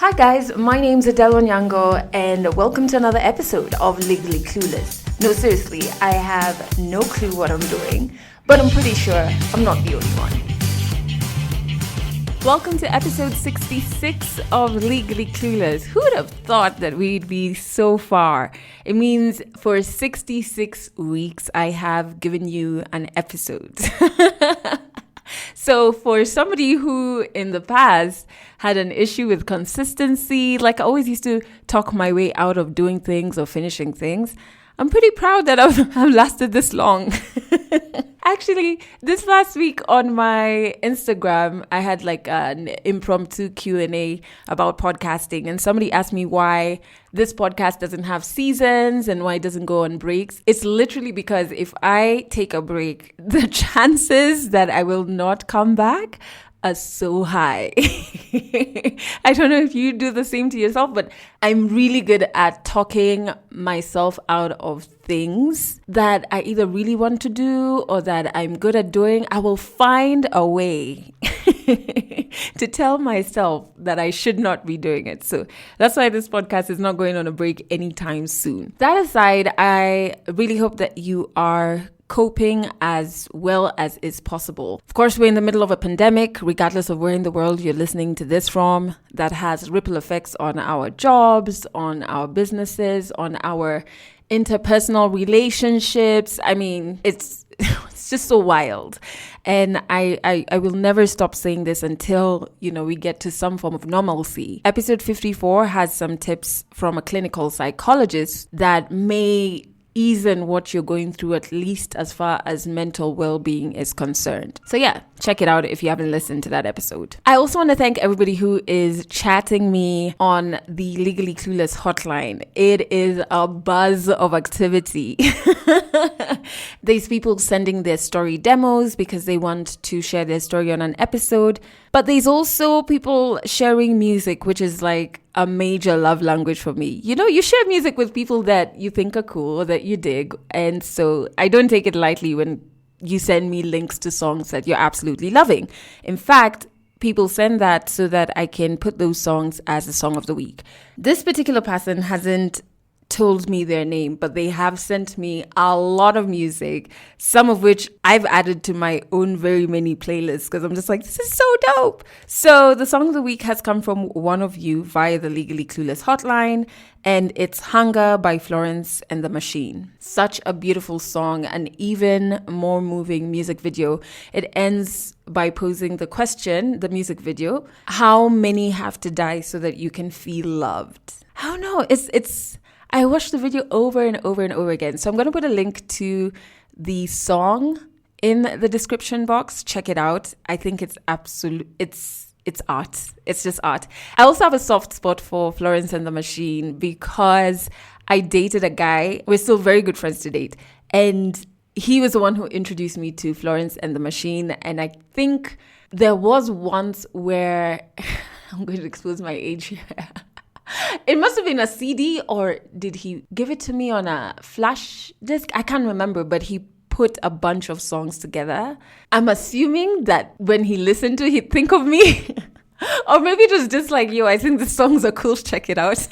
Hi guys, my name's Adele Onyango and welcome to another episode of Legally Clueless. No, seriously, I have no clue what I'm doing, but I'm pretty sure I'm not the only one. Welcome to episode 66 of Legally Clueless. Who would have thought that we'd be so far? It means for 66 weeks I have given you an episode. So for somebody who in the past had an issue with consistency, like I always used to talk my way out of doing things or finishing things, I'm pretty proud that I've lasted this long. Actually, this last week on my Instagram, I had like an impromptu Q&A about podcasting, and somebody asked me why this podcast doesn't have seasons and why it doesn't go on breaks. It's literally because if I take a break, the chances that I will not come back are so high. I don't know if you do the same to yourself, but I'm really good at talking myself out of things that I either really want to do or that I'm good at doing. I will find a way to tell myself that I should not be doing it. So that's why this podcast is not going on a break anytime soon. That aside, I really hope that you are coping as well as is possible. Of course, we're in the middle of a pandemic, regardless of where in the world you're listening to this from, that has ripple effects on our jobs, on our businesses, on our interpersonal relationships. I mean, it's just so wild. And I will never stop saying this until, we get to some form of normalcy. Episode 54 has some tips from a clinical psychologist that may ease in what you're going through, at least as far as mental well-being is concerned. So yeah, check it out if you haven't listened to that episode. I also want to thank everybody who is chatting me on the Legally Clueless hotline. It is a buzz of activity. There's people sending their story demos because they want to share their story on an episode. But there's also people sharing music, which is like a major love language for me. You share music with people that you think are cool, that you dig. And so I don't take it lightly when you send me links to songs that you're absolutely loving. In fact, people send that so that I can put those songs as a song of the week. This particular person hasn't told me their name, but they have sent me a lot of music, some of which I've added to my own very many playlists because I'm just like, this is so dope. So the song of the week has come from one of you via the Legally Clueless hotline, and it's Hunger by Florence and the Machine. Such a beautiful song, and even more moving music video. It ends by posing the question, the music video, how many have to die so that you can feel loved? I don't know, I watched the video over and over and over again. So I'm going to put a link to the song in the description box. Check it out. I think it's it's art. It's just art. I also have a soft spot for Florence and the Machine because I dated a guy. We're still very good friends to date. And he was the one who introduced me to Florence and the Machine. And I think there was once where I'm going to expose my age here. It must have been a CD, or did he give it to me on a flash disk? I can't remember, but he put a bunch of songs together. I'm assuming that when he listened to it, he'd think of me. Or maybe it was just like, I think the songs are cool, check it out.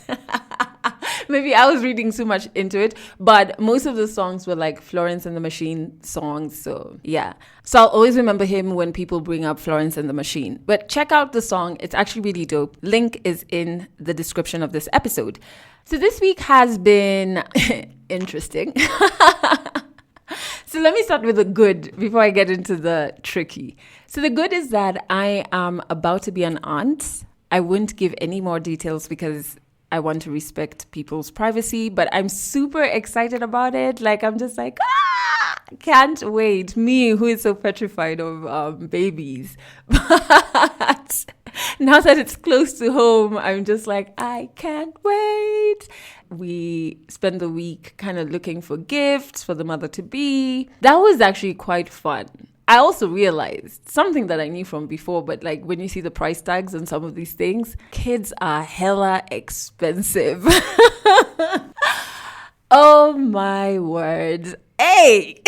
Maybe I was reading too much into it, but most of the songs were like Florence and the Machine songs. So yeah. So I'll always remember him when people bring up Florence and the Machine. But check out the song. It's actually really dope. Link is in the description of this episode. So this week has been interesting. So let me start with the good before I get into the tricky. So the good is that I am about to be an aunt. I wouldn't give any more details because I want to respect people's privacy, but I'm super excited about it. Like, I'm just like, can't wait. Me, who is so petrified of babies. But now that it's close to home, I'm just like, I can't wait. We spent the week kind of looking for gifts for the mother-to-be. That was actually quite fun. I also realized something that I knew from before, but like when you see the price tags on some of these things, kids are hella expensive. Oh my word. Hey!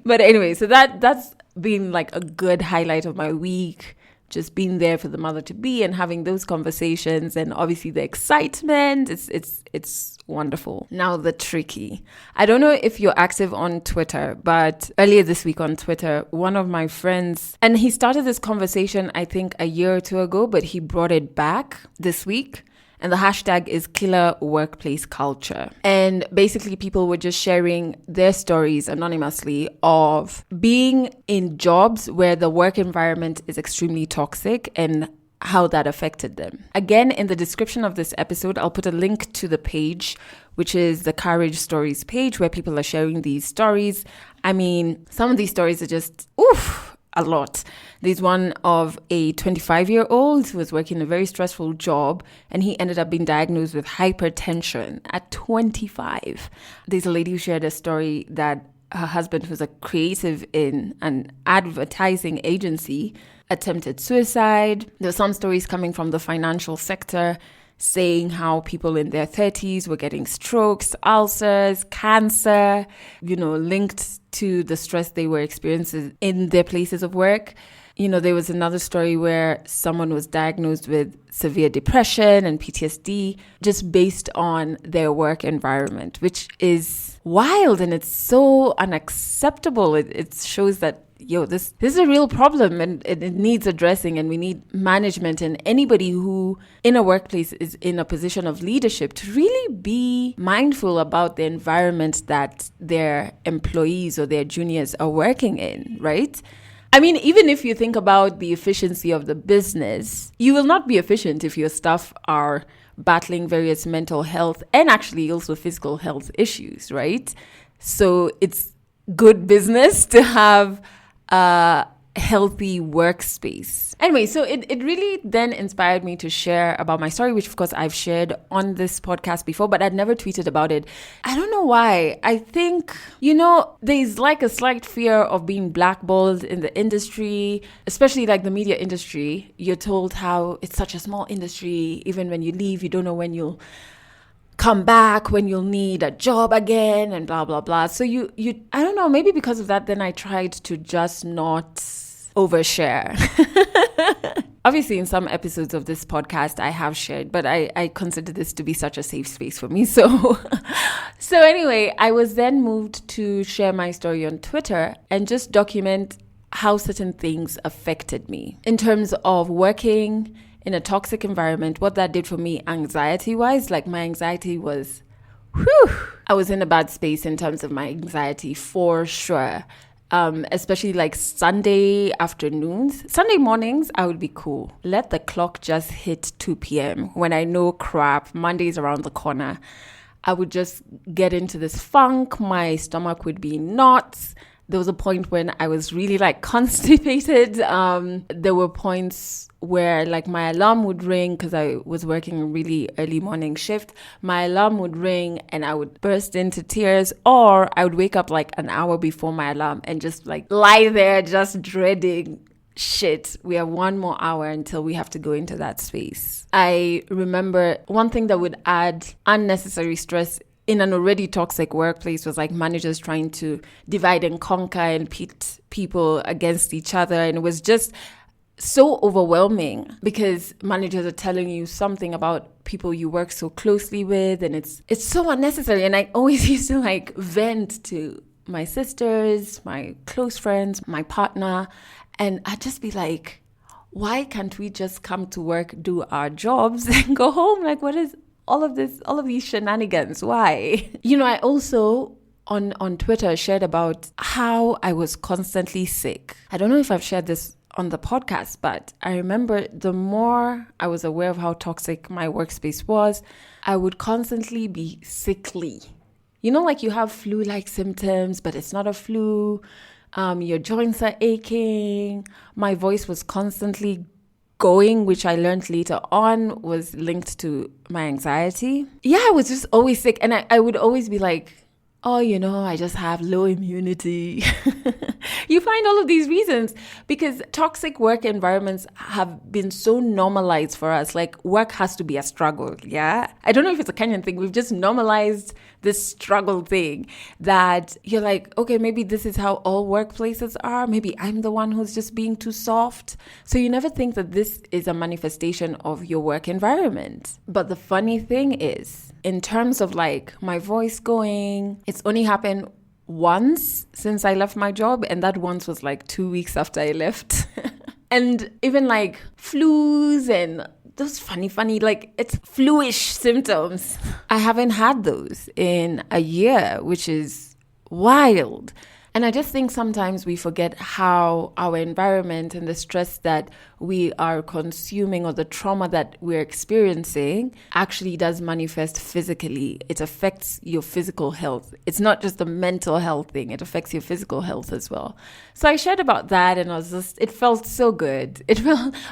But anyway, so that's been like a good highlight of my week. just being there for the mother to be and having those conversations, and obviously the excitement. It's wonderful. Now the tricky. I don't know if you're active on Twitter, but earlier this week on Twitter, one of my friends, and he started this conversation I think a year or two ago, but he brought it back this week. And the hashtag is killer workplace culture. And basically people were just sharing their stories anonymously of being in jobs where the work environment is extremely toxic and how that affected them. Again, in the description of this episode, I'll put a link to the page, which is the Courage Stories page, where people are sharing these stories. I mean, some of these stories are just, a lot. There's one of a 25-year-old who was working a very stressful job, and he ended up being diagnosed with hypertension at 25. There's a lady who shared a story that her husband, who's a creative in an advertising agency, attempted suicide. There were some stories coming from the financial sector saying how people in their 30s were getting strokes, ulcers, cancer, linked to the stress they were experiencing in their places of work. There was another story where someone was diagnosed with severe depression and PTSD just based on their work environment, which is wild and it's so unacceptable. It shows that this is a real problem and it needs addressing, and we need management and anybody who in a workplace is in a position of leadership to really be mindful about the environment that their employees or their juniors are working in, right? I mean, even if you think about the efficiency of the business, you will not be efficient if your staff are battling various mental health and actually also physical health issues, right? So it's good business to have a healthy workspace. Anyway, so it really then inspired me to share about my story, which of course I've shared on this podcast before, but I'd never tweeted about it. I don't know why. I think, there's like a slight fear of being blackballed in the industry, especially like the media industry. You're told how it's such a small industry. Even when you leave, you don't know when you'll come back, when you'll need a job again, and blah, blah, blah. So you I don't know, maybe because of that, then I tried to just not overshare. Obviously, in some episodes of this podcast, I have shared, but I consider this to be such a safe space for me. So anyway, I was then moved to share my story on Twitter and just document how certain things affected me in terms of working in a toxic environment, what that did for me anxiety-wise. Like my anxiety was, I was in a bad space in terms of my anxiety for sure. Especially like Sunday afternoons. Sunday mornings, I would be cool. Let the clock just hit 2 p.m. when I know crap, Monday's around the corner. I would just get into this funk. My stomach would be in knots. There was a point when I was really like constipated. There were points where like my alarm would ring because I was working a really early morning shift. My alarm would ring and I would burst into tears, or I would wake up like an hour before my alarm and just like lie there just dreading, shit, we have one more hour until we have to go into that space. I remember one thing that would add unnecessary stress in an already toxic workplace was like managers trying to divide and conquer and pit people against each other. And it was just so overwhelming because managers are telling you something about people you work so closely with, and it's so unnecessary. And I always used to like vent to my sisters, my close friends, my partner, and I'd just be like, why can't we just come to work, do our jobs and go home? Like, what is all of these shenanigans? Why? I also on Twitter shared about how I was constantly sick. I don't know if I've shared this on the podcast, but I remember the more I was aware of how toxic my workspace was, I would constantly be sickly. Like you have flu-like symptoms, but it's not a flu. Your joints are aching. My voice was constantly going, which I learned later on was linked to my anxiety. Yeah, I was just always sick. And I would always be like, oh, I just have low immunity. You find all of these reasons because toxic work environments have been so normalized for us. Like, work has to be a struggle. Yeah. I don't know if it's a Kenyan thing. We've just normalized this struggle thing that you're like, okay, maybe this is how all workplaces are. Maybe I'm the one who's just being too soft. So you never think that this is a manifestation of your work environment. But the funny thing is, in terms of like my voice going, it's only happened once since I left my job, and that once was like 2 weeks after I left. And even like flus and those funny, like it's flu-ish symptoms, I haven't had those in a year, which is wild. And I just think sometimes we forget how our environment and the stress that we are consuming or the trauma that we're experiencing actually does manifest physically. It affects your physical health. It's not just a mental health thing. It affects your physical health as well. So I shared about that and it felt so good.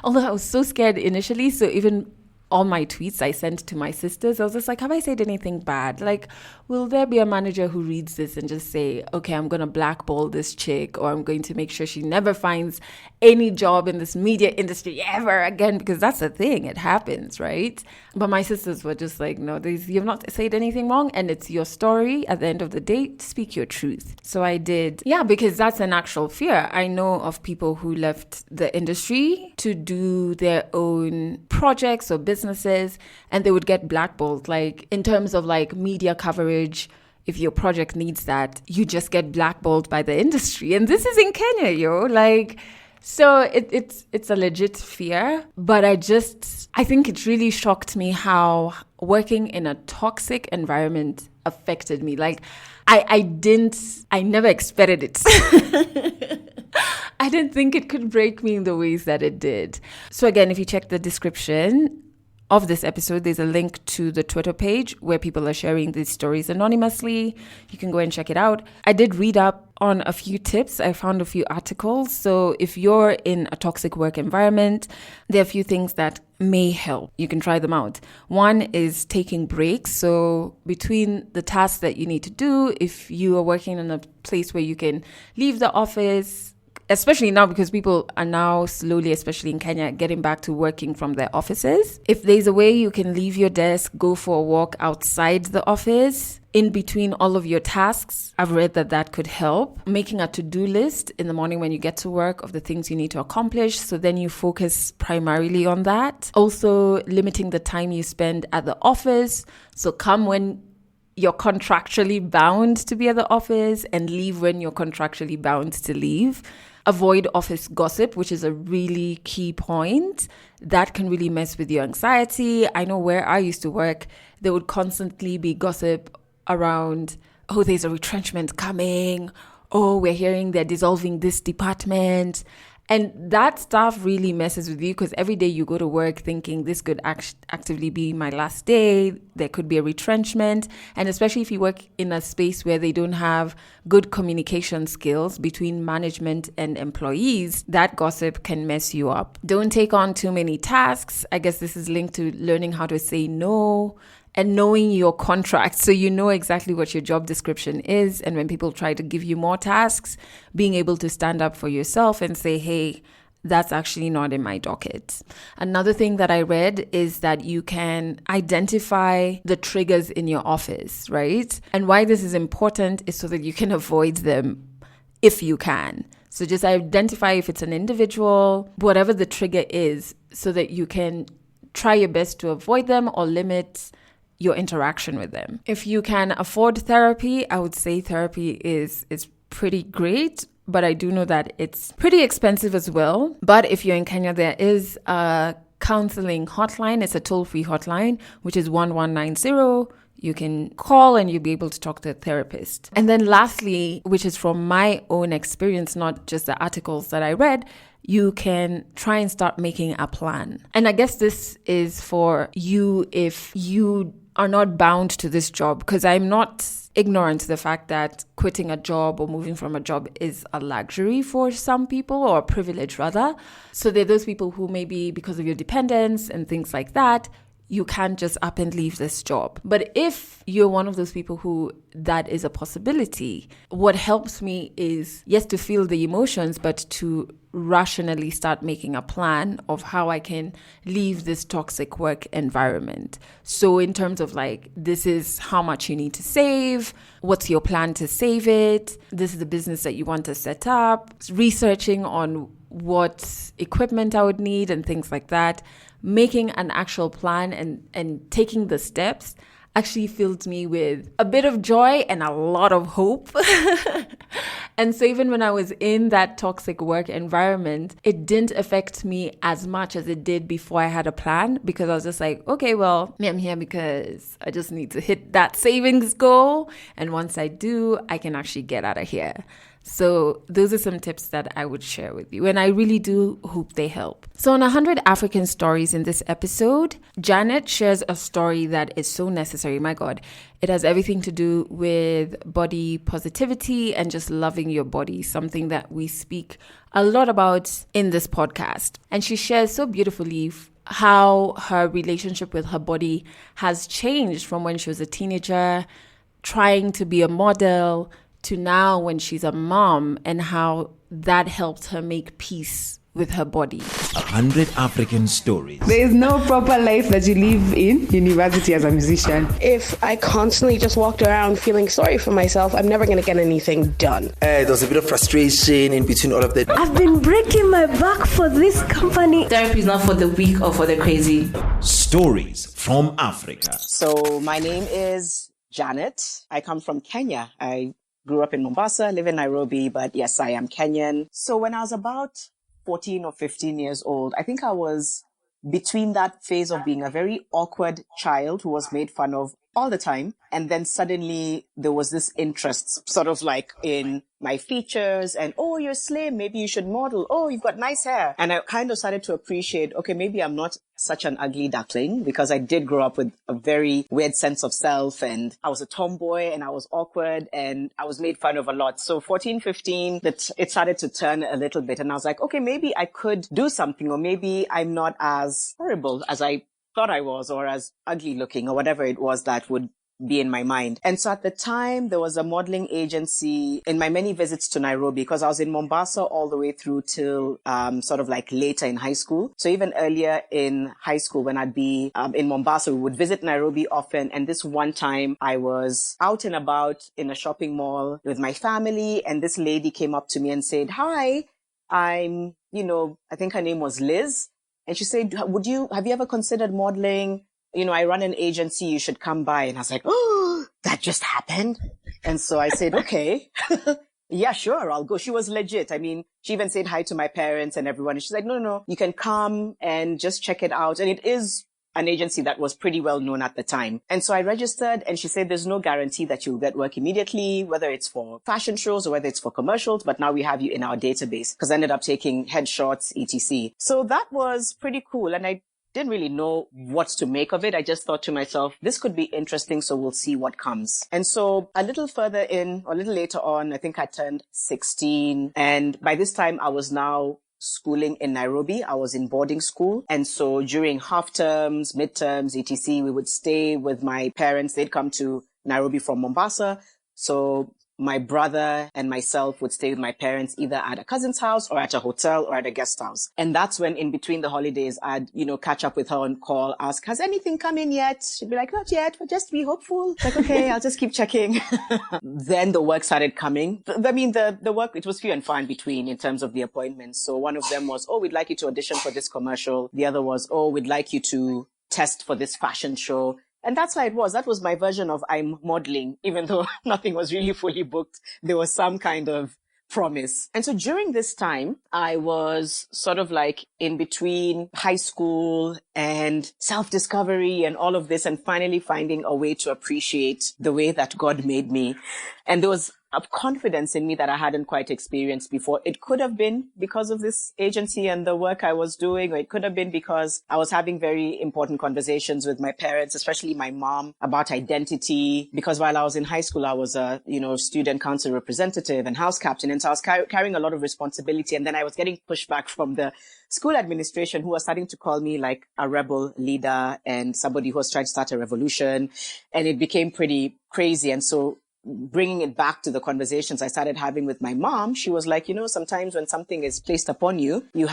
Although I was so scared initially. So even all my tweets I sent to my sisters, I was just like, have I said anything bad? Like, will there be a manager who reads this and just say, okay, I'm going to blackball this chick, or I'm going to make sure she never finds any job in this media industry ever again? Because that's the thing. It happens, right? But my sisters were just like, no, you've not said anything wrong. And it's your story. At the end of the day, speak your truth. So I did. Yeah, because that's an actual fear. I know of people who left the industry to do their own projects or businesses, and they would get blackballed. Like, in terms of like media coverage, if your project needs that, you just get blackballed by the industry. And this is in Kenya, like, so it's a legit fear. But I think it really shocked me how working in a toxic environment affected me. Like, I never expected it. I didn't think it could break me in the ways that it did. So again, if you check the description of this episode, there's a link to the Twitter page where people are sharing these stories anonymously. You can go and check it out. I did read up on a few tips. I found a few articles. So if you're in a toxic work environment, there are a few things that may help. You can try them out. One is taking breaks. So between the tasks that you need to do, if you are working in a place where you can leave the office, especially now because people are now slowly, especially in Kenya, getting back to working from their offices. If there's a way you can leave your desk, go for a walk outside the office, in between all of your tasks, I've read that could help. Making a to-do list in the morning when you get to work of the things you need to accomplish, so then you focus primarily on that. Also, limiting the time you spend at the office. So come when you're contractually bound to be at the office and leave when you're contractually bound to leave. Avoid office gossip, which is a really key point. That can really mess with your anxiety. I know where I used to work, there would constantly be gossip around, oh, there's a retrenchment coming. Oh, we're hearing they're dissolving this department. And that stuff really messes with you because every day you go to work thinking this could actively be my last day. There could be a retrenchment. And especially if you work in a space where they don't have good communication skills between management and employees, that gossip can mess you up. Don't take on too many tasks. I guess this is linked to learning how to say no and knowing your contract, so you know exactly what your job description is. And when people try to give you more tasks, being able to stand up for yourself and say, hey, that's actually not in my docket. Another thing that I read is that you can identify the triggers in your office, right? And why this is important is so that you can avoid them if you can. So just identify if it's an individual, whatever the trigger is, so that you can try your best to avoid them or limit your interaction with them. If you can afford therapy, I would say therapy is pretty great, but I do know that it's pretty expensive as well. But if you're in Kenya, there is a counseling hotline. It's a toll-free hotline, which is 1190. You can call and you'll be able to talk to a therapist. And then lastly, which is from my own experience, not just the articles that I read, you can try and start making a plan. And I guess this is for you if you are not bound to this job, because I'm not ignorant to the fact that quitting a job or moving from a job is a luxury for some people, or a privilege rather. So there are those people who maybe because of your dependence and things like that, you can't just up and leave this job. But if you're one of those people who that is a possibility, what helps me is, yes, to feel the emotions, but to rationally start making a plan of how I can leave this toxic work environment. So in terms of like, this is how much you need to save, what's your plan to save it, this is the business that you want to set up, researching on what equipment I would need and things like that, making an actual plan and taking the steps actually fills me with a bit of joy and a lot of hope. And so even when I was in that toxic work environment, it didn't affect me as much as it did before I had a plan, because I was just like, okay, well, I'm here because I just need to hit that savings goal. And once I do, I can actually get out of here. So those are some tips that I would share with you, and I really do hope they help. So on 100 African Stories in this episode, Janet shares a story that is so necessary. My God, it has everything to do with body positivity and just loving your body, something that we speak a lot about in this podcast. And she shares so beautifully how her relationship with her body has changed from when she was a teenager, trying to be a model, to now when she's a mom, and how that helped her make peace with her body. 100 African Stories. There is no proper life that you live in university as a musician. If I constantly just walked around feeling sorry for myself, I'm never going to get anything done. There was a bit of frustration in between all of that. I've been breaking my back for this company. Therapy is not for the weak or for the crazy. Stories from Africa. So my name is Janet. I come from Kenya. I grew up in Mombasa, live in Nairobi, but yes, I am Kenyan. So when I was about 14 or 15 years old, I think I was between that phase of being a very awkward child who was made fun of all the time. And then suddenly there was this interest sort of like in my features and, oh, you're slim. Maybe you should model. Oh, you've got nice hair. And I kind of started to appreciate, okay, maybe I'm not such an ugly duckling, because I did grow up with a very weird sense of self, and I was a tomboy and I was awkward and I was made fun of a lot. So 14, 15, it started to turn a little bit, and I was like, okay, maybe I could do something, or maybe I'm not as horrible as I thought I was, or as ugly looking, or whatever it was that would be in my mind. And so at the time, there was a modeling agency in my many visits to Nairobi, because I was in Mombasa all the way through till sort of like later in high school. So even earlier in high school, when I'd be in Mombasa, we would visit Nairobi often. And this one time I was out and about in a shopping mall with my family, and this lady came up to me and said, hi, I'm, I think her name was Liz. And she said, have you ever considered modeling? I run an agency, you should come by. And I was like, oh, that just happened. And so I said, okay, yeah, sure, I'll go. She was legit. I mean, she even said hi to my parents and everyone. And she's like, no, you can come and just check it out. And it is an agency that was pretty well known at the time. And so I registered, and she said, there's no guarantee that you'll get work immediately, whether it's for fashion shows or whether it's for commercials, but now we have you in our database, because I ended up taking headshots, etc. So that was pretty cool. And I didn't really know what to make of it. I just thought to myself, this could be interesting, so we'll see what comes. And so a little further in, or a little later on, I think I turned 16. And by this time, I was now schooling in Nairobi. I was in boarding school. And so during half terms, midterms, etc., we would stay with my parents. They'd come to Nairobi from Mombasa. So my brother and myself would stay with my parents either at a cousin's house or at a hotel or at a guest house. And that's when in between the holidays, I'd, catch up with her on call, ask, has anything come in yet? She'd be like, not yet, but just be hopeful. Like, okay, I'll just keep checking. Then the work started coming. The work, it was few and far in between in terms of the appointments. So one of them was, oh, we'd like you to audition for this commercial. The other was, oh, we'd like you to test for this fashion show. And that's how it was. That was my version of I'm modeling, even though nothing was really fully booked. There was some kind of promise. And so during this time, I was sort of like in between high school and self-discovery and all of this, and finally finding a way to appreciate the way that God made me. And there was of confidence in me that I hadn't quite experienced before. It could have been because of this agency and the work I was doing, or it could have been because I was having very important conversations with my parents, especially my mom, about identity. Because while I was in high school, I was a, student council representative and house captain. And so I was carrying a lot of responsibility. And then I was getting pushback from the school administration, who was starting to call me like a rebel leader and somebody who was trying to start a revolution. And it became pretty crazy. And so bringing it back to the conversations I started having with my mom, she was like, sometimes when something is placed upon you, you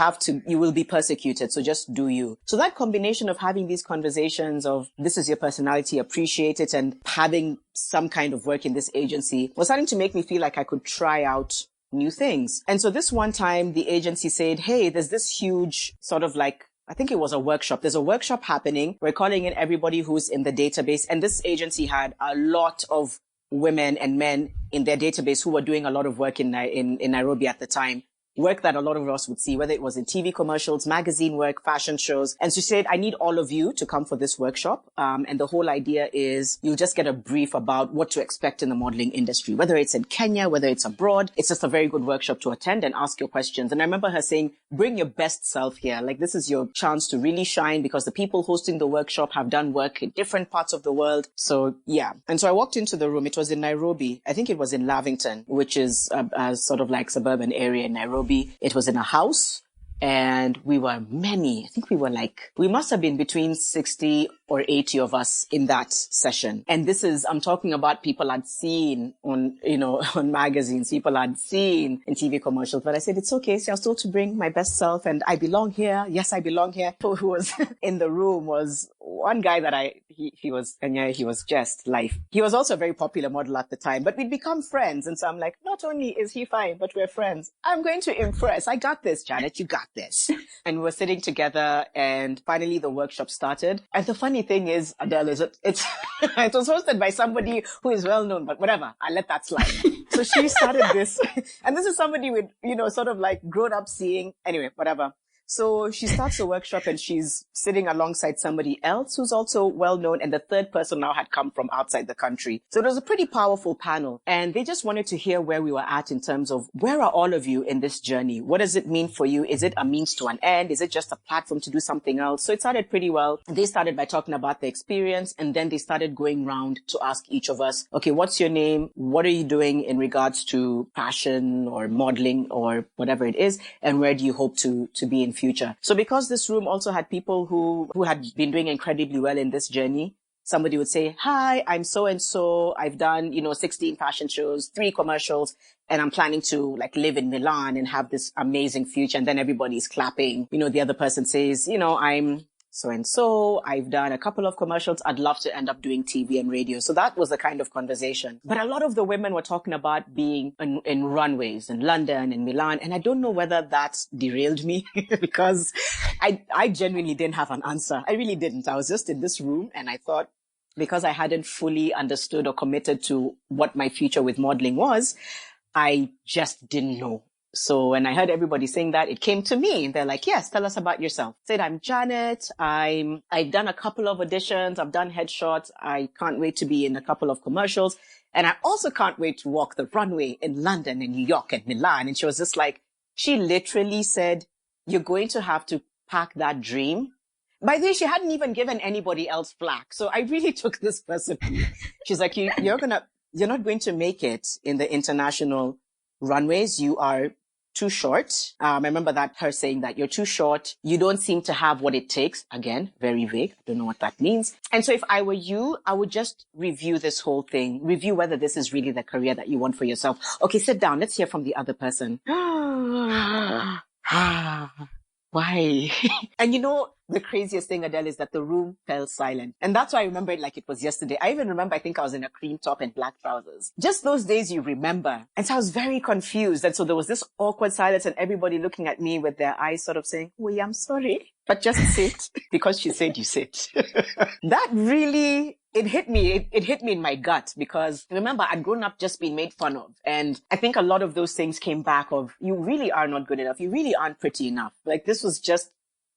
will be persecuted. So just do you. So that combination of having these conversations of this is your personality, appreciate it, and having some kind of work in this agency was starting to make me feel like I could try out new things. And so this one time the agency said, hey, there's this huge sort of like, I think it was a workshop. There's a workshop happening. We're calling in everybody who's in the database. And this agency had a lot of women and men in their database who were doing a lot of work in Nairobi at the time. Work that a lot of us would see, whether it was in TV commercials, magazine work, fashion shows. And she said, I need all of you to come for this workshop. And the whole idea is you'll just get a brief about what to expect in the modeling industry, whether it's in Kenya, whether it's abroad. It's just a very good workshop to attend and ask your questions. And I remember her saying, bring your best self here. Like, this is your chance to really shine because the people hosting the workshop have done work in different parts of the world. So yeah. And so I walked into the room. It was in Nairobi. I think it was in Lavington, which is a sort of like suburban area in Nairobi. It was in a house and we were many. I think we must have been between 60 or 80 of us in that session. And I'm talking about people I'd seen on magazines, people I'd seen in TV commercials. But I said, it's okay. So I was told to bring my best self and I belong here. Yes, I belong here. Who was in the room was one guy that he was just life. He was also a very popular model at the time, but we'd become friends. And so I'm like, not only is he fine, but we're friends. I'm going to impress. I got this, Janet. You got this. And we were sitting together and finally the workshop started. And the funny thing is, Adele, it was hosted by somebody who is well known, but whatever, I let that slide. So she started this. And this is somebody with, sort of like grown up seeing, anyway, whatever. So she starts the workshop and she's sitting alongside somebody else who's also well known. And the third person now had come from outside the country. So it was a pretty powerful panel. And they just wanted to hear where we were at in terms of where are all of you in this journey? What does it mean for you? Is it a means to an end? Is it just a platform to do something else? So it started pretty well. They started by talking about the experience. And then they started going round to ask each of us, okay, what's your name? What are you doing in regards to fashion or modeling or whatever it is? And where do you hope to be in future? So because this room also had people who had been doing incredibly well in this journey, somebody would say, hi, I'm so-and-so. I've done, 16 fashion shows, 3 commercials, and I'm planning to live in Milan and have this amazing future. And then everybody's clapping. The other person says, I'm so-and-so, I've done a couple of commercials. I'd love to end up doing TV and radio. So that was the kind of conversation. But a lot of the women were talking about being in runways in London and Milan. And I don't know whether that derailed me because I genuinely didn't have an answer. I really didn't. I was just in this room and I thought, because I hadn't fully understood or committed to what my future with modeling was, I just didn't know. So when I heard everybody saying that, it came to me. They're like, yes, tell us about yourself. I said, I'm Janet. I've done a couple of auditions. I've done headshots. I can't wait to be in a couple of commercials. And I also can't wait to walk the runway in London and New York and Milan. And she was just like, she literally said, you're going to have to pack that dream. By the way, she hadn't even given anybody else flack. So I really took this personally. She's like, you're not going to make it in the international runways. You are too short. I remember her saying that you're too short. You don't seem to have what it takes. Again, very vague. I don't know what that means. And so if I were you, I would just review this whole thing, review whether this is really the career that you want for yourself. Okay, sit down. Let's hear from the other person. Why? And the craziest thing, Adele, is that the room fell silent. And that's why I remember it like it was yesterday. I even remember, I think I was in a cream top and black trousers. Just those days you remember. And so I was very confused. And so there was this awkward silence and everybody looking at me with their eyes sort of saying, oh, I'm sorry, but just sit. Because she said you sit. That really, it hit me. It hit me in my gut because remember, I'd grown up just being made fun of. And I think a lot of those things came back of, you really are not good enough. You really aren't pretty enough. Like this was just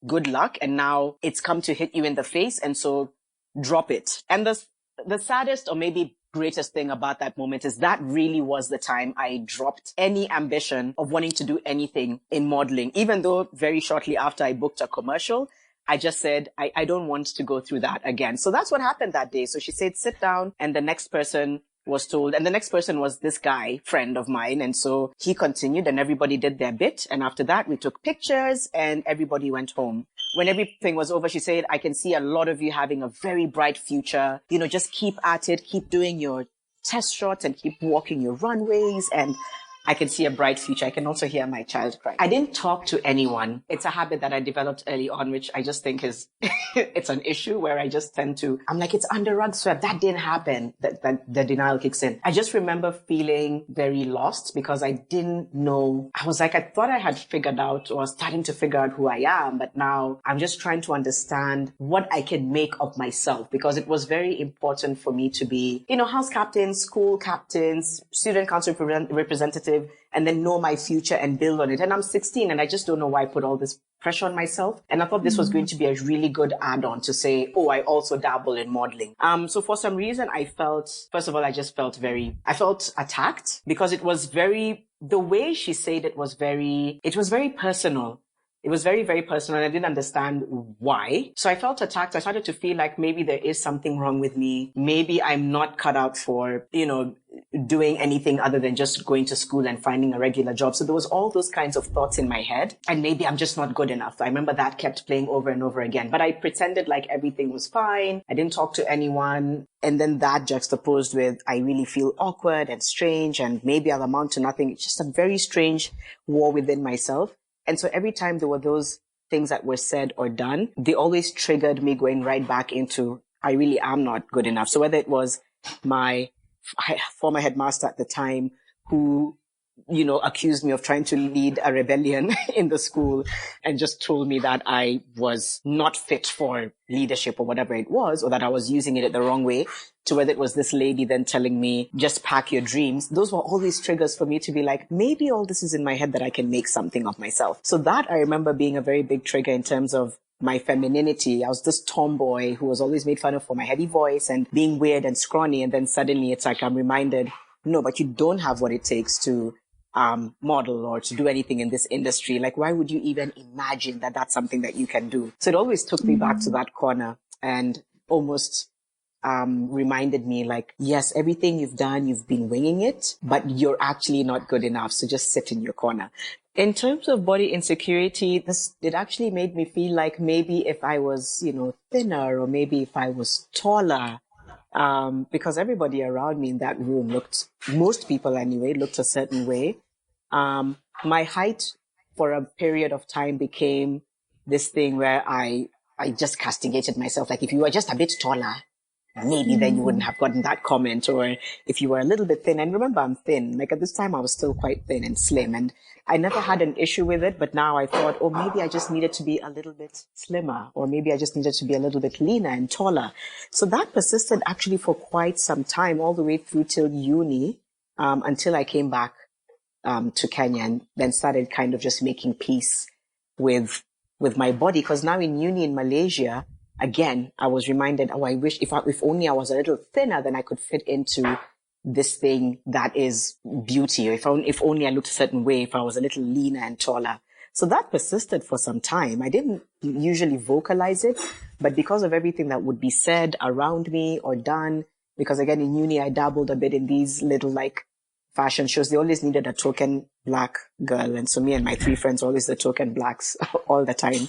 good luck. And now it's come to hit you in the face. And so drop it. And the saddest or maybe greatest thing about that moment is that really was the time I dropped any ambition of wanting to do anything in modeling. Even though very shortly after I booked a commercial, I just said, I don't want to go through that again. So that's what happened that day. So she said, sit down. And the next person was told, and the next person was this guy, friend of mine. And so he continued and everybody did their bit. And after that, we took pictures and everybody went home. When everything was over, she said, I can see a lot of you having a very bright future. You know, just keep at it, keep doing your test shots and keep walking your runways. And I can see a bright future. I can also hear my child cry. I didn't talk to anyone. It's a habit that I developed early on, which I just think is, it's an issue where I just tend to, I'm like, it's under rug swept. That didn't happen. That the denial kicks in. I just remember feeling very lost because I didn't know. I was like, I thought I had figured out or starting to figure out who I am, but now I'm just trying to understand what I can make of myself because it was very important for me to be, you know, house captains, school captains, student council representative, and then know my future and build on it. And I'm 16 and I just don't know why I put all this pressure on myself. And I thought this was going to be a really good add-on to say, oh, I also dabble in modeling. So for some reason, I felt, first of all, I felt attacked because it was the way she said it was very personal. It was very, very personal and I didn't understand why. So I felt attacked. I started to feel like maybe there is something wrong with me. Maybe I'm not cut out for, you know, doing anything other than just going to school and finding a regular job. So there was all those kinds of thoughts in my head and maybe I'm just not good enough. I remember that kept playing over and over again, but I pretended like everything was fine. I didn't talk to anyone. And then that juxtaposed with, I really feel awkward and strange and maybe I'll amount to nothing. It's just a very strange war within myself. And so every time there were those things that were said or done, they always triggered me going right back into, I really am not good enough. So whether it was my former headmaster at the time who, you know, accused me of trying to lead a rebellion in the school and just told me that I was not fit for leadership or whatever it was, or that I was using it the wrong way, to whether it was this lady then telling me, just pack your dreams. Those were always triggers for me to be like, maybe all this is in my head that I can make something of myself. So that I remember being a very big trigger in terms of my femininity. I was this tomboy who was always made fun of for my heavy voice and being weird and scrawny. And then suddenly it's like I'm reminded, no, but you don't have what it takes to model or to do anything in this industry. Like, why would you even imagine that that's something that you can do? So it always took me back to that corner and almost reminded me like, yes, everything you've done, you've been winging it, but you're actually not good enough. So just sit in your corner. In terms of body insecurity, it actually made me feel like maybe if I was, you know, thinner or maybe if I was taller, because everybody around me in that room most people anyway, looked a certain way. My height for a period of time became this thing where I just castigated myself. Like, if you were just a bit taller, maybe then you wouldn't have gotten that comment. Or if you were a little bit thin, and remember, I'm thin. Like, at this time, I was still quite thin and slim, and I never had an issue with it. But now I thought, oh, maybe I just needed to be a little bit slimmer, or maybe I just needed to be a little bit leaner and taller. So that persisted actually for quite some time, all the way through till uni, until I came back to Kenya and then started kind of just making peace with my body. Because now in uni in Malaysia, again, I was reminded, oh, I wish if only I was a little thinner, then I could fit into this thing that is beauty. Or if only I looked a certain way, if I was a little leaner and taller. So that persisted for some time. I didn't usually vocalize it, but because of everything that would be said around me or done, because again, in uni, I dabbled a bit in these little like fashion shows. They always needed a token black girl. And so me and my 3 friends were always the token blacks all the time.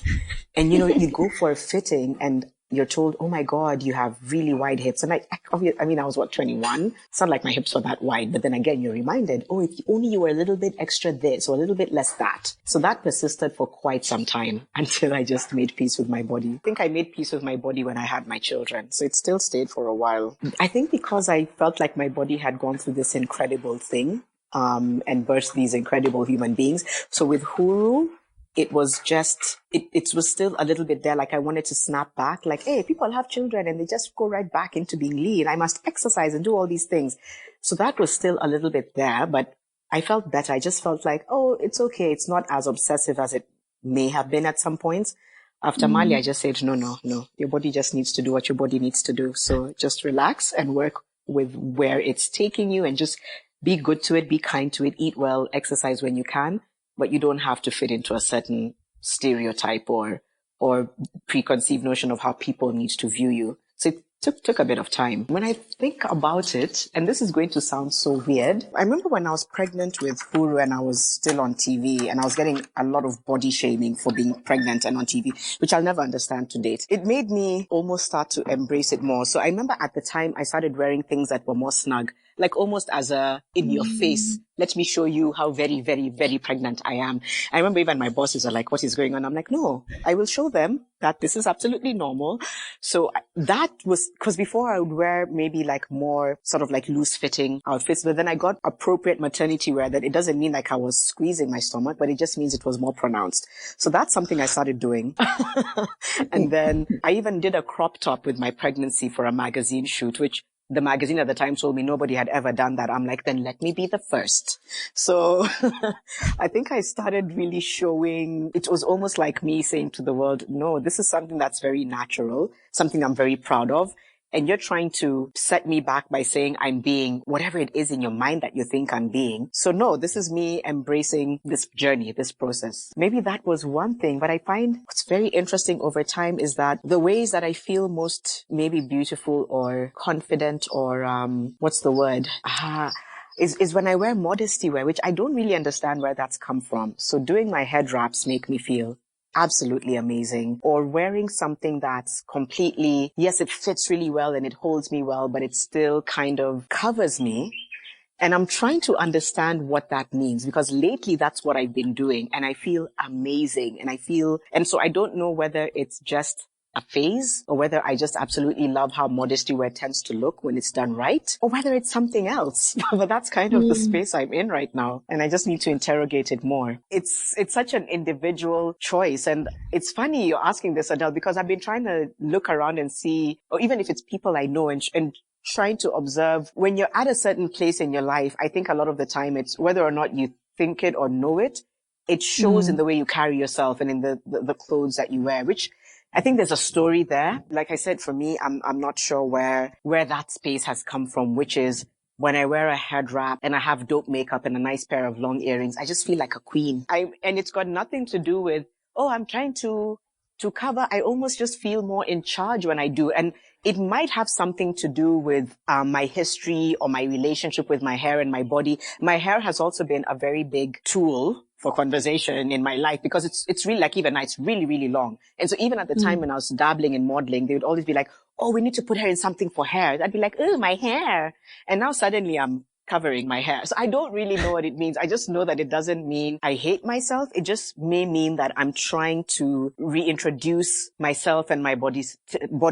And, you know, you go for a fitting and you're told, oh my God, you have really wide hips. And I was 21? It's not like my hips were that wide. But then again, you're reminded, oh, if only you were a little bit extra this or a little bit less that. So that persisted for quite some time until I just made peace with my body. I think I made peace with my body when I had my children. So it still stayed for a while. I think because I felt like my body had gone through this incredible thing, and birthed these incredible human beings. So with Huru, it was just, it was still a little bit there. Like I wanted to snap back, like, hey, people have children and they just go right back into being lean. I must exercise and do all these things. So that was still a little bit there, but I felt better. I just felt like, oh, it's okay. It's not as obsessive as it may have been at some points. After Mali, I just said, no. Your body just needs to do what your body needs to do. So just relax and work with where it's taking you and just be good to it, be kind to it, eat well, exercise when you can, but you don't have to fit into a certain stereotype or preconceived notion of how people need to view you. So it took a bit of time. When I think about it, and this is going to sound so weird, I remember when I was pregnant with Furu and I was still on TV and I was getting a lot of body shaming for being pregnant and on TV, which I'll never understand to date. It made me almost start to embrace it more. So I remember at the time I started wearing things that were more snug, like almost as a in your face. Let me show you how very, very, very pregnant I am. I remember even my bosses are like, what is going on? I'm like, no, I will show them that this is absolutely normal. So that was, because before I would wear maybe like more sort of like loose fitting outfits, but then I got appropriate maternity wear that it doesn't mean like I was squeezing my stomach, but it just means it was more pronounced. So that's something I started doing. And then I even did a crop top with my pregnancy for a magazine shoot, which the magazine at the time told me nobody had ever done that. I'm like, then let me be the first. So I think I started really showing, it was almost like me saying to the world, no, this is something that's very natural, something I'm very proud of. And you're trying to set me back by saying I'm being whatever it is in your mind that you think I'm being. So no, this is me embracing this journey, this process. Maybe that was one thing, but I find what's very interesting over time is that the ways that I feel most maybe beautiful or confident or, what's the word? Is when I wear modesty wear, which I don't really understand where that's come from. So doing my head wraps make me feel absolutely amazing, or wearing something that's completely, yes, it fits really well and it holds me well, but it still kind of covers me. And I'm trying to understand what that means, because lately that's what I've been doing and I feel amazing and so I don't know whether it's just a phase or whether I just absolutely love how modesty wear tends to look when it's done right, or whether it's something else. But that's kind of the space I'm in right now. And I just need to interrogate it more. It's such an individual choice. And it's funny you're asking this, Adele, because I've been trying to look around and see, or even if it's people I know and trying to observe when you're at a certain place in your life. I think a lot of the time it's whether or not you think it or know it, it shows in the way you carry yourself and in the clothes that you wear, which I think there's a story there. Like I said, for me, I'm not sure where that space has come from, which is when I wear a head wrap and I have dope makeup and a nice pair of long earrings, I just feel like a queen. And it's got nothing to do with, oh, I'm trying to cover. I almost just feel more in charge when I do. And it might have something to do with my history or my relationship with my hair and my body. My hair has also been a very big tool for conversation in my life, because it's really like, even now, it's really, really long. And so even at the time when I was dabbling in modeling, they would always be like, oh, we need to put her in something for hair. I'd be like, oh, my hair. And now suddenly I'm covering my hair. So I don't really know what it means. I just know that it doesn't mean I hate myself. It just may mean that I'm trying to reintroduce myself and my body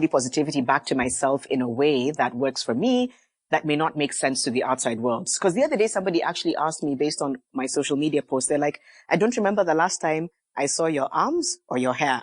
positivity back to myself in a way that works for me, that may not make sense to the outside world. Because the other day, somebody actually asked me, based on my social media post, they're like, I don't remember the last time I saw your arms or your hair.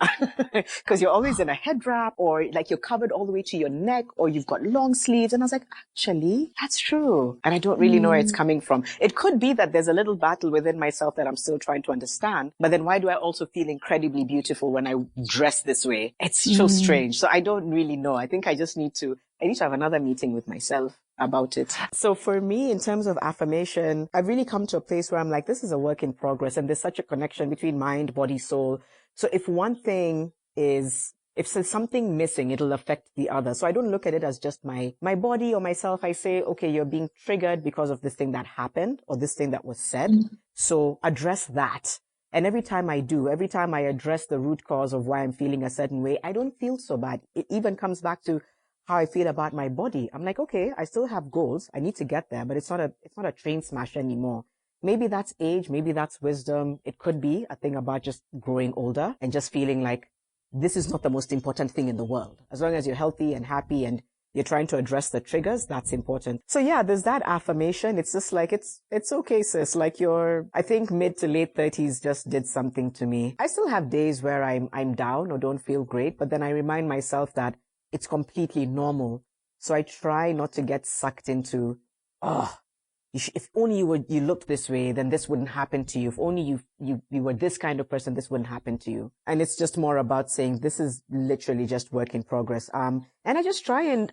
Because you're always in a head wrap, or like you're covered all the way to your neck, or you've got long sleeves. And I was like, actually, that's true. And I don't really know where it's coming from. It could be that there's a little battle within myself that I'm still trying to understand. But then why do I also feel incredibly beautiful when I dress this way? It's so strange. So I don't really know. I think I need to have another meeting with myself about it. So for me, in terms of affirmation, I've really come to a place where I'm like, this is a work in progress, and there's such a connection between mind, body, soul. So if there's something missing, it'll affect the other. So I don't look at it as just my body or myself. I say, okay, you're being triggered because of this thing that happened or this thing that was said. So address that. And every time I address the root cause of why I'm feeling a certain way, I don't feel so bad. It even comes back to how I feel about my body. I'm like, okay, I still have goals. I need to get there, but it's not a train smash anymore. Maybe that's age. Maybe that's wisdom. It could be a thing about just growing older and just feeling like this is not the most important thing in the world. As long as you're healthy and happy and you're trying to address the triggers, that's important. So yeah, there's that affirmation. It's just like, it's okay, sis. Like I think mid to late 30s just did something to me. I still have days where I'm down or don't feel great, but then I remind myself that it's completely normal. So I try not to get sucked into, if only you looked this way, then this wouldn't happen to you. If only you were this kind of person, this wouldn't happen to you. And it's just more about saying this is literally just work in progress. And I just try and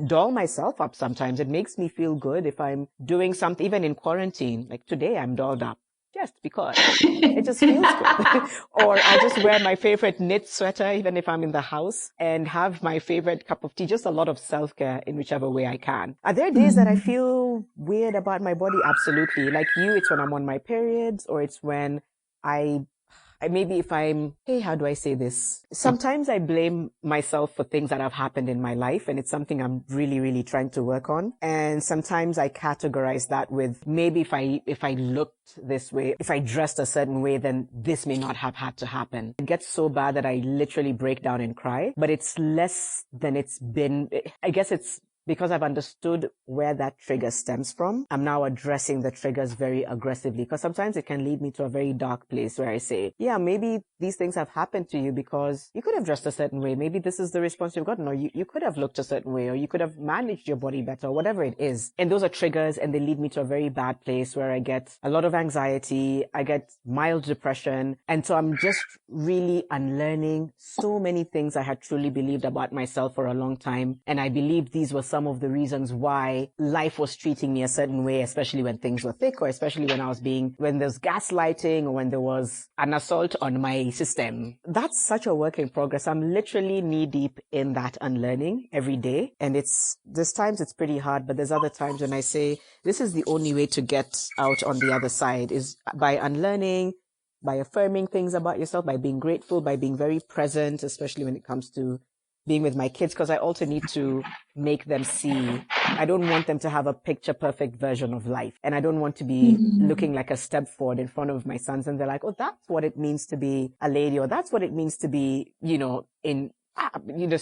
doll myself up sometimes. It makes me feel good if I'm doing something, even in quarantine. Like today, I'm dolled up. Just because it just feels good. Or I just wear my favorite knit sweater, even if I'm in the house, and have my favorite cup of tea. Just a lot of self-care in whichever way I can. Are there days that I feel weird about my body? Absolutely. Like you, it's when I'm on my periods, or it's when maybe if how do I say this? Sometimes I blame myself for things that have happened in my life, and it's something I'm really, really trying to work on. And sometimes I categorize that with maybe if I looked this way, if I dressed a certain way, then this may not have had to happen. It gets so bad that I literally break down and cry, but it's less than it's been. I guess it's because I've understood where that trigger stems from. I'm now addressing the triggers very aggressively, because sometimes it can lead me to a very dark place where I say, yeah, maybe these things have happened to you because you could have dressed a certain way. Maybe this is the response you've gotten, or you could have looked a certain way, or you could have managed your body better, or whatever it is. And those are triggers, and they lead me to a very bad place where I get a lot of anxiety, I get mild depression. And so I'm just really unlearning so many things I had truly believed about myself for a long time. And I believed these were some of the reasons why life was treating me a certain way, especially when things were thick, or especially when there's gaslighting, or when there was an assault on my system. That's such a work in progress. I'm literally knee deep in that unlearning every day. And there's times it's pretty hard, but there's other times when I say, this is the only way to get out on the other side, is by unlearning, by affirming things about yourself, by being grateful, by being very present, especially when it comes to being with my kids, because I also need to make them see. I don't want them to have a picture perfect version of life. And I don't want to be looking like a step forward in front of my sons. And they're like, oh, that's what it means to be a lady, or that's what it means to be,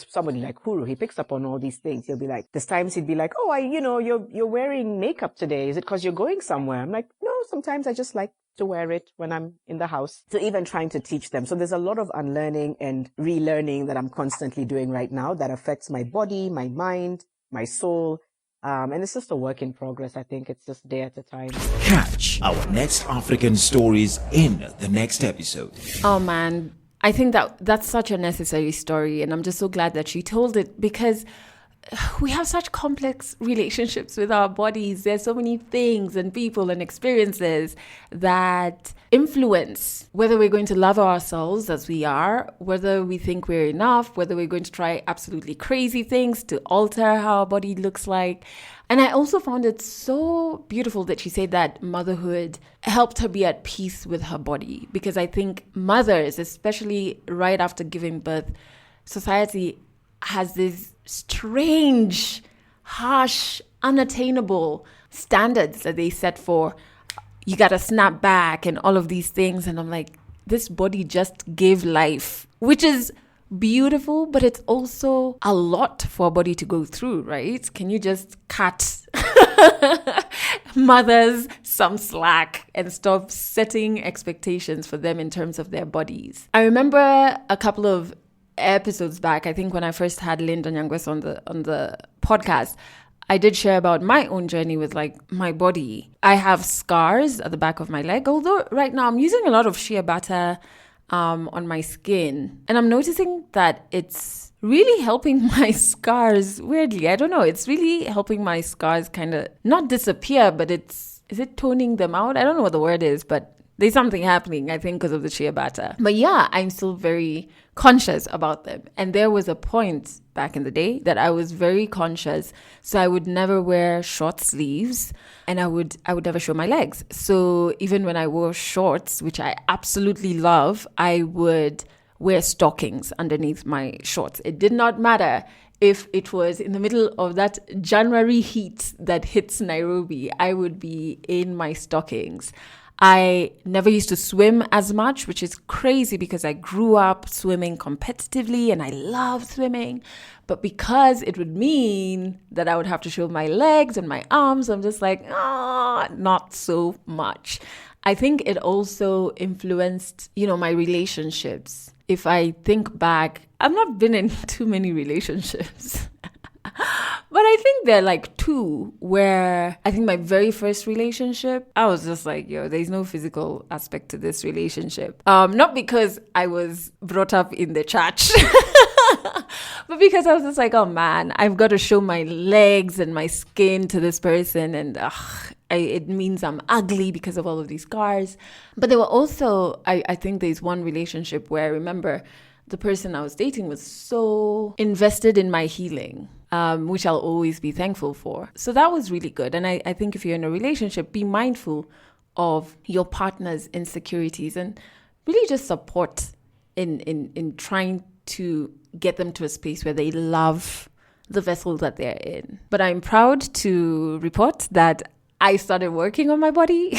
somebody like Huru, he picks up on all these things. He'll be like, there's times he'd be like, oh, you're wearing makeup today. Is it because you're going somewhere? I'm like, no, sometimes I just like to wear it when I'm in the house. So even trying to teach them. So there's a lot of unlearning and relearning that I'm constantly doing right now that affects my body, my mind, my soul. And it's just a work in progress. I think it's just day at a time. Catch our next African stories in the next episode. Oh man, I think that's such a necessary story, and I'm just so glad that she told it, because we have such complex relationships with our bodies. There's so many things and people and experiences that influence whether we're going to love ourselves as we are, whether we think we're enough, whether we're going to try absolutely crazy things to alter how our body looks like. And I also found it so beautiful that she said that motherhood helped her be at peace with her body, because I think mothers, especially right after giving birth, society has this strange, harsh, unattainable standards that they set for you gotta snap back and all of these things. And I'm like, this body just gave life, which is beautiful, but it's also a lot for a body to go through, right? Can you just cut mothers some slack and stop setting expectations for them in terms of their bodies? I remember a couple of episodes back, I think when I first had Linda Nyangwes on the podcast, I did share about my own journey with like my body. I have scars at the back of my leg, although right now I'm using a lot of shea butter on my skin, and I'm noticing that it's really helping my scars. Weirdly, I don't know, it's really helping my scars kind of not disappear, but is it toning them out? I don't know what the word is, but there's something happening, I think, because of the shea butter. But yeah, I'm still very conscious about them. And there was a point back in the day that I was very conscious. So I would never wear short sleeves, and I would never show my legs. So even when I wore shorts, which I absolutely love, I would wear stockings underneath my shorts. It did not matter if it was in the middle of that January heat that hits Nairobi. I would be in my stockings. I never used to swim as much, which is crazy because I grew up swimming competitively and I love swimming. But because it would mean that I would have to show my legs and my arms, I'm just like, not so much. I think it also influenced, my relationships. If I think back, I've not been in too many relationships. But I think there are like two where I think my very first relationship, I was just like, yo, there's no physical aspect to this relationship. Not because I was brought up in the church, but because I was just like, oh man, I've got to show my legs and my skin to this person, and it means I'm ugly because of all of these scars. But there were also, I think there's one relationship where I remember the person I was dating was so invested in my healing, which I'll always be thankful for. So that was really good. And I think if you're in a relationship, be mindful of your partner's insecurities and really just support in trying to get them to a space where they love the vessel that they're in. But I'm proud to report that I started working on my body,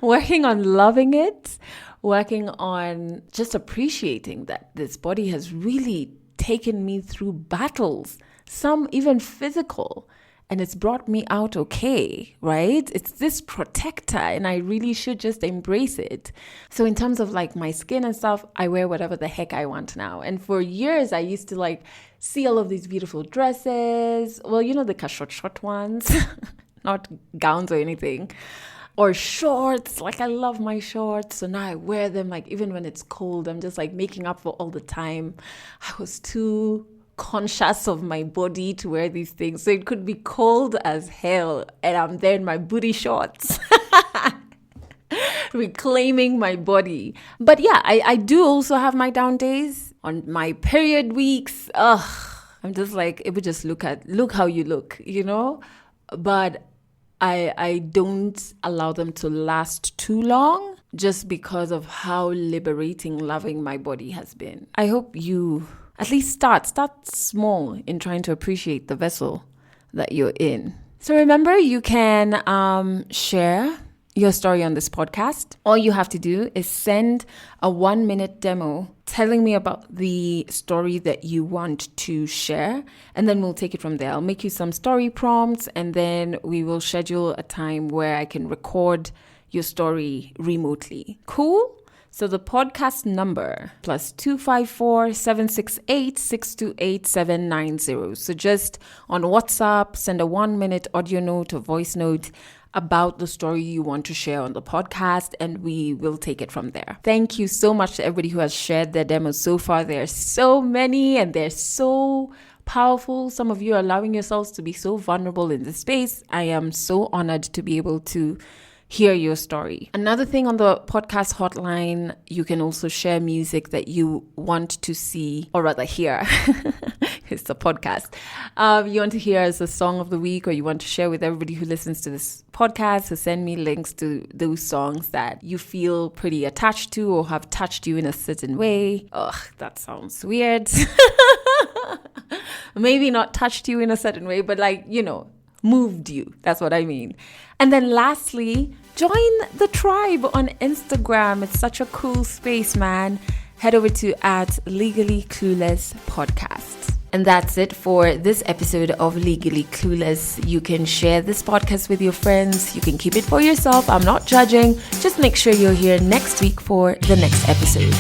working on loving it, working on just appreciating that this body has really taken me through battles, some even physical, and it's brought me out okay, right? It's this protector, and I really should just embrace it. So in terms of like my skin and stuff, I wear whatever the heck I want now. And for years, I used to like see all of these beautiful dresses. Well, you know, the short ones, not gowns or anything. Or shorts, like I love my shorts. So now I wear them, like even when it's cold, I'm just like making up for all the time. I was too conscious of my body to wear these things. So it could be cold as hell and I'm there in my booty shorts. Reclaiming my body. But yeah, I do also have my down days. On my period weeks, I'm just like, it would just look how you look, you know? But I don't allow them to last too long just because of how liberating loving my body has been. I hope you at least start small in trying to appreciate the vessel that you're in. So remember, you can share your story on this podcast. All you have to do is send a 1-minute demo telling me about the story that you want to share, and then we'll take it from there. I'll make you some story prompts, and then we will schedule a time where I can record your story remotely. Cool? So the podcast number +254 768 628 790. So just on WhatsApp, send a 1-minute audio note or voice note about the story you want to share on the podcast, and we will take it from there. Thank you so much to everybody who has shared their demos so far. There are so many and they're so powerful. Some of you are allowing yourselves to be so vulnerable in this space. I am so honored to be able to hear your story. Another thing on the podcast hotline, you can also share music that you want to see, or rather hear. It's a podcast. You want to hear as a song of the week, or you want to share with everybody who listens to this podcast. So send me links to those songs that you feel pretty attached to or have touched you in a certain way. Ugh, that sounds weird. Maybe not touched you in a certain way, but like, you know, moved you. That's what I mean. And then lastly, join the tribe on Instagram. It's such a cool space, man. Head over to @LegallyClueless Podcast. And that's it for this episode of Legally Clueless. You can share this podcast with your friends. You can keep it for yourself. I'm not judging. Just make sure you're here next week for the next episode.